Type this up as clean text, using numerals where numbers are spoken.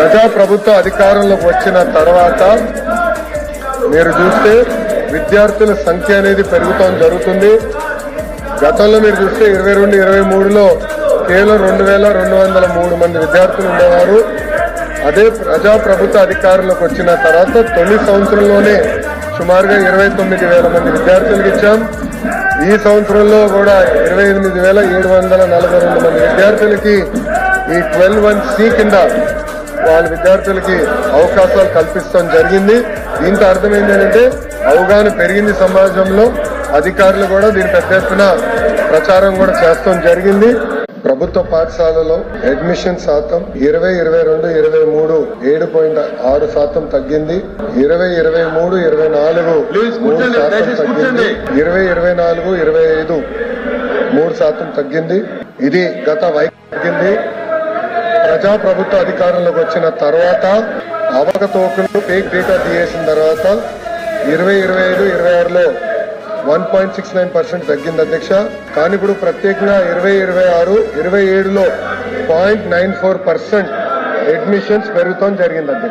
ప్రజాప్రభుత్వ అధికారంలోకి వచ్చిన తర్వాత మీరు చూస్తే విద్యార్థుల సంఖ్య అనేది పెరుగుతూ జరుగుతుంది. గతంలో మీరు చూస్తే 22-23లో కేవలం 2203 మంది విద్యార్థులు ఉండేవారు. అదే ప్రజాప్రభుత్వ అధికారంలోకి వచ్చిన తర్వాత తొలి సంవత్సరంలోనే సుమారుగా 29,000 మంది విద్యార్థులకు ఇచ్చాం. ఈ సంవత్సరంలో కూడా 28,742 మంది విద్యార్థులకి ఈ 12(1)C కింద వాళ్ళ విద్యార్థులకి అవకాశాలు కల్పిస్తాం జరిగింది. దీంతో అర్థమైంది ఏంటంటే అవగాహన పెరిగింది సమాజంలో. అధికారులు కూడా దీని పెద్ద ఎత్తున ప్రచారం కూడా చేస్తాం జరిగింది. ప్రభుత్వ పాఠశాలలో అడ్మిషన్ శాతం 2022-23 7.6% తగ్గింది. 2023-24 3% తగ్గింది. 2024-25 3% తగ్గింది. ఇది గత తగ్గింది. ప్రజాప్రభుత్వ అధికారంలోకి వచ్చిన తర్వాత అవకతవకలు ఫేక్ డేటా తీసేసిన తర్వాత 2025-26లో 1.69% తగ్గింది అధ్యక్ష. కానీ ఇప్పుడు ప్రత్యేకంగా 2026-27లో 0.94% అడ్మిషన్స్ పెరుగుతాం జరిగింది అధ్యక్ష.